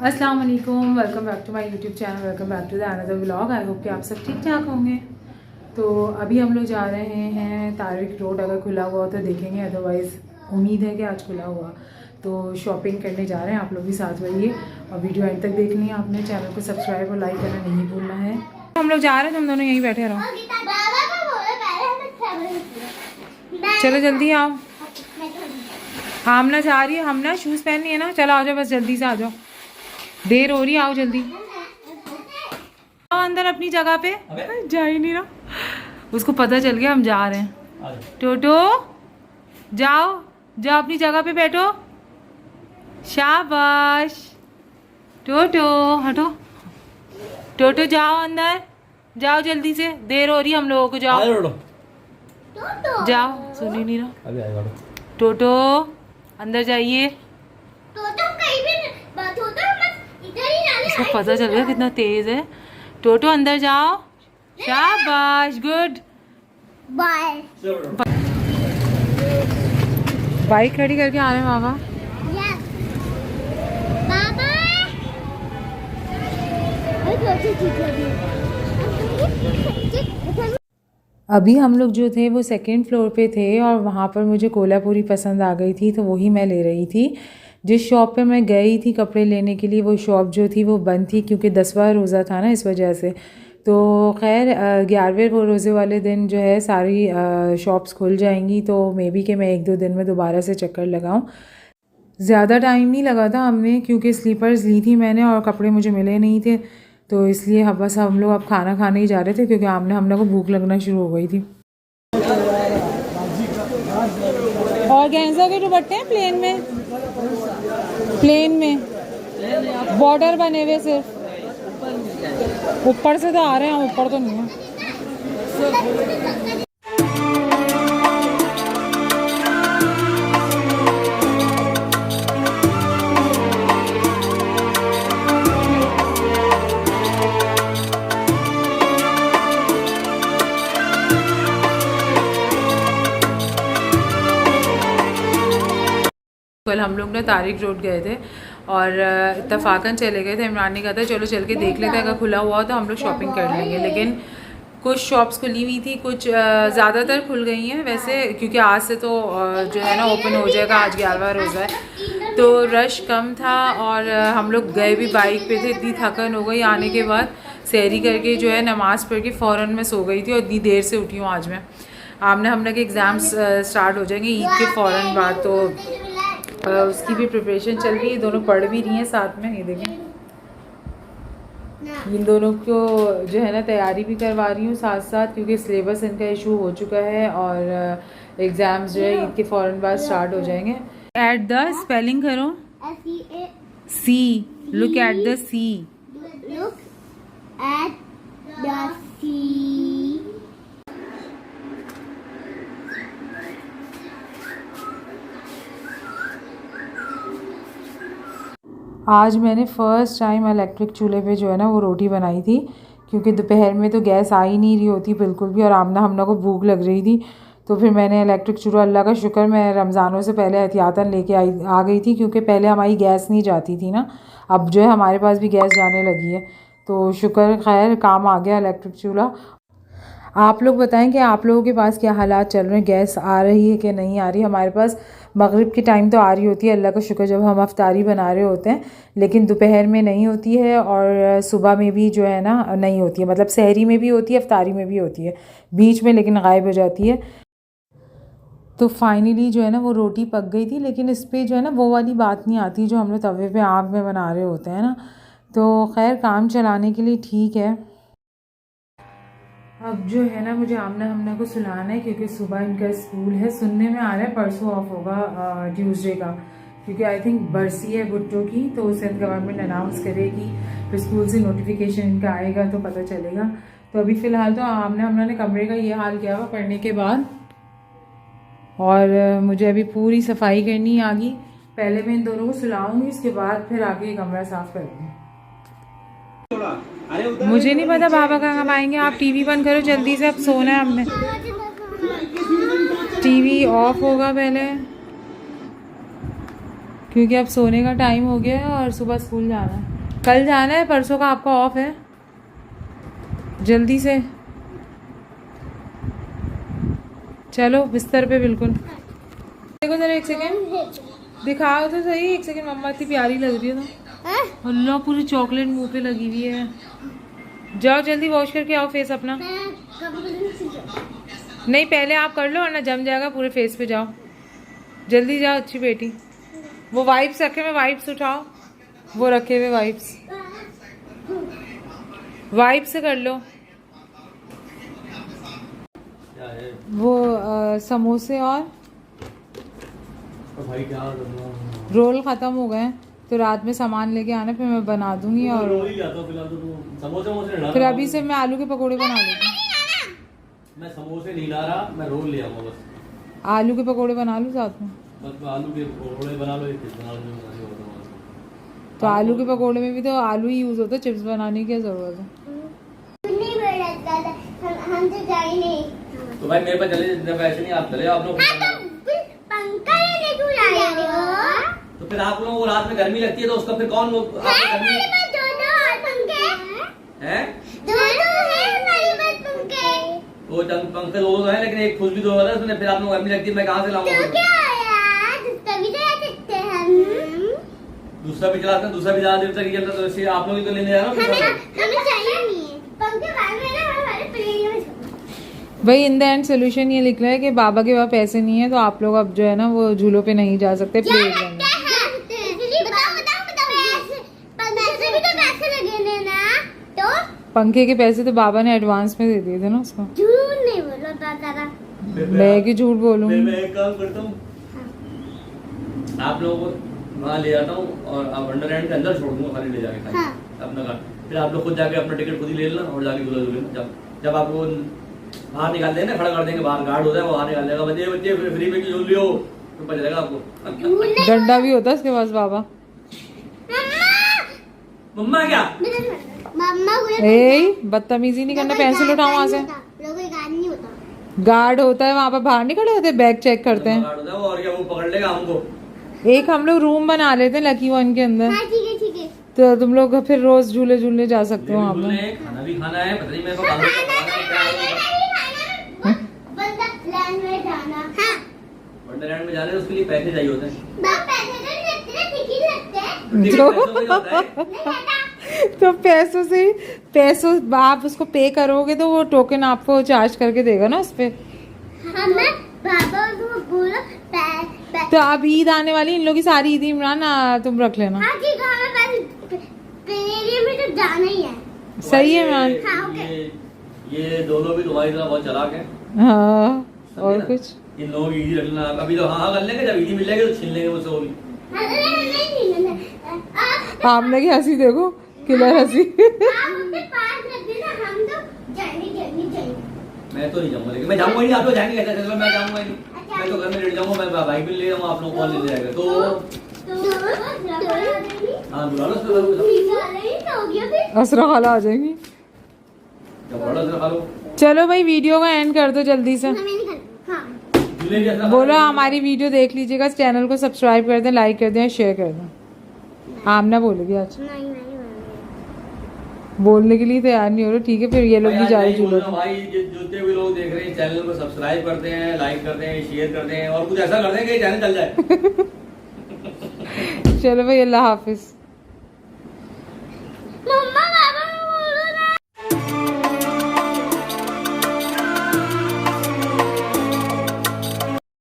अस्सलाम वालेकुम, welcome back to my YouTube channel, welcome back to the another vlog. I hope कि आप सब ठीक ठाक होंगे। तो अभी हम लोग जा रहे हैं तारिक रोड। अगर खुला हुआ तो देखेंगे, अदरवाइज़ उम्मीद है कि आज खुला हुआ तो शॉपिंग करने जा रहे हैं। आप लोग भी साथ रहिए और वीडियो एंड तक देखनी है। आपने चैनल को सब्सक्राइब और लाइक करना नहीं भूलना है। हम लोग जा रहे हैं, तुम दोनों यहीं बैठे रहो। चलो जल्दी आओ। हमना जा रही है, हमना शूज़ पहननी है ना। चलो आ जाओ, बस जल्दी से आ जाओ, देर हो रही है, आओ जल्दी आओ अंदर अपनी जगह पे। जा ही नहीं रहा, उसको पता चल गया हम जा रहे हैं। टोटो जाओ जाओ अपनी जगह पे बैठो, शाबाश। टोटो हटो, टोटो जाओ अंदर, जाओ जल्दी से, देर हो रही है हम लोगों को। जाओ जाओ, सुन ही नहीं रहा। टोटो अंदर जाइए। इसको पता चल गया कितना तेज है। टोटो अंदर जाओ, शाबाश, गुड बाय। बाइक खड़ी करके आ रहे हैं बाबा। अभी हम लोग जो थे वो सेकंड फ्लोर पे थे और वहाँ पर मुझे कोल्हापुरी पसंद आ गई थी तो वही मैं ले रही थी। जिस शॉप पे मैं गई थी कपड़े लेने के लिए वो शॉप जो थी वो बंद थी क्योंकि 10वां रोज़ा था ना, इस वजह से। तो खैर 11वें वो रोज़े वाले दिन जो है सारी शॉप्स खुल जाएंगी तो मे बी कि मैं 1-2 दिन में दोबारा से चक्कर लगाऊं। ज़्यादा टाइम नहीं लगा था हमने क्योंकि स्लीपर्स ली थी मैंने और कपड़े मुझे मिले नहीं थे, तो इसलिए बस हम लोग अब खाना खाने ही जा रहे थे क्योंकि हमने को भूख लगना शुरू हो गई थी। और गेंजा के दुपट्टे हैं प्लेन में बॉर्डर बने हुए, सिर्फ ऊपर से तो आ रहे हैं, ऊपर तो नहीं है। कल हम लोग ना तारिक रोड गए थे और इत्तफाकन चले गए थे। इमरान ने कहा था चलो चल के देख लेते हैं, अगर खुला हुआ हो तो हम लोग शॉपिंग कर लेंगे। लेकिन कुछ शॉप्स खुली हुई थी, कुछ ज़्यादातर खुल गई हैं वैसे, क्योंकि आज से तो जो है ना ओपन हो जाएगा। आज 11वां रोज़ा है तो रश कम था और हम लोग गए भी बाइक पे थे। इतनी थकन हो गई आने के बाद, सहरी करके जो है नमाज़ पढ़ के फ़ौरन मैं सो गई थी और इतनी देर से उठी हूँ आज मैं। हमने के एग्ज़ाम्स स्टार्ट हो जाएंगे ईद के फ़ौरन बाद, तो उसकी भी प्रिपरेशन चल रही है। दोनों पढ़ भी रही हैं साथ में। ये देखें, इन दोनों को जो है ना तैयारी भी करवा रही हूँ साथ साथ, क्योंकि सिलेबस इनका इशू हो चुका है और एग्ज़ाम्स जो है ईद के फ़ौरन बाद स्टार्ट हो जाएंगे। एट द स्पेलिंग करो, C, look at the C, look at the C. आज मैंने फ़र्स्ट टाइम इलेक्ट्रिक चूल्हे पे जो है ना वो रोटी बनाई थी, क्योंकि दोपहर में तो गैस आ ही नहीं रही होती बिल्कुल भी और हमना को भूख लग रही थी। तो फिर मैंने इलेक्ट्रिक चूल्हा, अल्लाह का शुक्र मैं रमज़ानों से पहले एहतियातन लेके आ गई थी, क्योंकि पहले हमारी गैस नहीं जाती थी ना। अब जो है हमारे पास भी गैस जाने लगी है, तो शुक्र खैर काम आ गया इलेक्ट्रिक चूल्हा। आप लोग बताएं कि आप लोगों के पास क्या हालात चल रहे हैं, गैस आ रही है कि नहीं आ रही। हमारे पास मगरिब के टाइम तो आ रही होती है, अल्लाह का शुक्र, जब हम अफ्तारी बना रहे होते हैं, लेकिन दोपहर में नहीं होती है और सुबह में भी जो है ना नहीं होती है। मतलब सहरी में भी होती है, अफ्तारी में भी होती है बीच में, लेकिन गायब हो जाती है। तो फाइनली जो है ना वो रोटी पक गई थी, लेकिन इस पर जो है ना वो वाली बात नहीं आती जो हम लोग तवे पे आग में बना रहे होते हैं ना। तो खैर काम चलाने के लिए ठीक है। अब जो है ना मुझे हमना को सुलाना है, क्योंकि सुबह इनका स्कूल है। सुनने में आ रहा है परसों ऑफ होगा ट्यूसडे का, क्योंकि आई थिंक बरसी है भुट्टो की, तो उसे गवर्नमेंट अनाउंस करेगी, फिर स्कूल से नोटिफिकेशन इनका आएगा तो पता चलेगा। तो अभी फ़िलहाल तो हमना ने कमरे का ये हाल किया हुआ पढ़ने के बाद, और मुझे अभी पूरी सफाई करनी है आगे। पहले मैं इन दोनों को सुलाऊंगी, उसके बाद फिर आगे कमरा साफ़ करूँगी। मुझे नहीं पता बाबा कहाँ आएंगे। आप टीवी बंद करो जल्दी से, अब सोना है हमने। टीवी ऑफ होगा पहले। क्योंकि अब सोने का टाइम हो गया है और सुबह स्कूल जाना है। कल जाना है, परसों का आपका ऑफ है। जल्दी से चलो बिस्तर पे बिल्कुल। देखो जरा एक सेकेंड दिखाओ तो सही, एक सेकेंड। मम्मा इतनी प्यारी लग रही है ना। अल्लाह पूरी चॉकलेट मुंह पे लगी हुई है। जाओ जल्दी वॉश करके आओ फेस अपना। नहीं पहले आप कर लो और ना जम जाएगा पूरे फेस पे। जाओ जल्दी जाओ अच्छी बेटी। वो वाइप्स रखे हुए, वाइप्स उठाओ। वो रखे हुए वाइप्स, वाइप से कर लो। वो समोसे और भाई क्या रोल खत्म हो गए तो रात में सामान लेके आना, फिर मैं बना दूंगी। और फिर अभी से मैं आलू के पकोड़े बना लूँगी। मैं समोसे नहीं ला रहा, मैं रोल ले आऊंगा बस। आलू के पकोड़े बना लूँ साथ में। बस आलू के पकोड़े बना लो, तो आलू के पकोड़े में भी तो आलू ही यूज होता है, चिप्स बनाने की क्या जरूरत है। हम तो जाए नहीं। तो भाई मेरे पास चले, जब ऐसे नहीं आप चले आप लोग। पंखा लेने क्यों लाए हो? तो फिर आप लोगों को रात में गर्मी लगती है तो उसका फिर कौन लोग हमारे पास दोनों और पंखे हैं? दोनों है हमारे पास पंखे। वो पंखे दो है, लेकिन एक फुल भी दो है उसने। फिर आप लोग गर्मी लगती है, मैं कहाँ से लाऊंगा? तो क्या यार, दूसरा भी चला सकते हैं हम। दूसरा भी चलाते हैं, दूसरा भी ज्यादा देर तक चलता, तो इसलिए आप लोग ही तो लेने जा रहा हमें चाहिए नहीं है पंखे। बाद में ना हमारे प्लेन में भाई इन द एंड सोल्यूशन ये लिख रहा है कि बाबा के पास पैसे नहीं है, तो आप लोग अब जो है ना वो झूलों पे नहीं जा सकते प्लेन में। पंखे के पैसे तो बाबा ने एडवांस में दे दिए थे ना उसको। झूठ नहीं बोलो दादा। मैं कि झूठ बोलूंगी। मैं एक काम करता हूँ, आप लोगों को वहाँ ले जाता हूँ और आप वंडरलैंड के अंदर छोड़ दूंगा, खाली ले जाके खाली अपना घर। फिर आप लोग खुद जाके अपना टिकट खुद ही ले लेना और जाके झूला झूलेना। जब आपको बाहर निकाल देंगे, खड़ा कर देंगे, बाहर गार्ड होता है वो बाहर निकाल देगा, बच्चे बच्चे फ्री में झूल लियो तो पता चलेगा आपको। डंडा भी होता है उसके पास बाबा। मम्मा क्या मम्मा बदतमीजी नहीं करना, पेंसिल उठाओ वहाँ से। गार्ड नहीं होता। गार्ड होता है वहाँ पर, बाहर नहीं खड़े होते, बैग चेक करते हैं। गार्ड होता है वो, और क्या वो पकड़ लेगा हमको। एक हम लोग रूम बना लेते हैं लकी वन के अंदर, हाँ ठीक है ठीक है। तो तुम लोग फिर रोज झूले झूलने जा सकते हो वहाँ झूलने, पे। खाना भी खाना है, पता नहीं मेरे को खाना भी खाना है। वंडरलैंड में जाना। हाँ वंडरलैंड में जाने उसके लिए पैसे चाहिए होते हैं। पैसे तो नहीं लगते ना, टिकट लगते हैं। टिकट पैसों से होता है। नहीं बेटा, तो पैसों आप उसको पे करोगे तो वो टोकन आपको चार्ज करके देगा ना उस पे। हमें बाबा को बोलो तो अब ईद आने वाली, इन लोग की सारी ईद इमरान तुम रख लेना। हाँ ठीक है, हमें पेरिया में तो जाना ही है। सही है इमरान। हाँ, ओके। ये दोनों भी तुम्हारी तरह बहुत चलाक है। हाँ और समझे ना? कुछ इन लोगों की ईदी रखना अभी तो हाँ कर लेंगे, जब ईदी मिल जाएगी तो छीन लेंगे मुझसे वो भी। आपने की हंसी देखो, किलर हंसी। मैं तो नहीं जाऊंगा, लेकिन मैं जाऊंगा नहीं, आप लोग जाएंगे कैसे? चलो मैं जाऊंगा नहीं, मैं तो घर में लेट जाऊंगा, मैं बाइक भी ले जाऊंगा, आप लोग कौन ले जाएगा? तो हाँ बुला लो उसको, असरा खाला आ जाएंगी। खा लो। चलो भाई वीडियो का एंड कर दो जल्दी से। झूले जैसा बोलो हमारी वीडियो देख लीजिएगा, चैनल को सब्सक्राइब कर दें, लाइक कर दें, शेयर कर दें। आमना बोलेगी आज, बोलने के लिए तैयार नहीं हो रहा। ठीक है फिर ये लोग भी जा रहे झूलों पे। भाई जितने भी लोग देख रहे हैं चैनल को सब्सक्राइब करते हैं, लाइक करते हैं, शेयर करते हैं और कुछ ऐसा करते हैं कि चैनल चल जाए। चलो भाई अल्लाह हाफिज।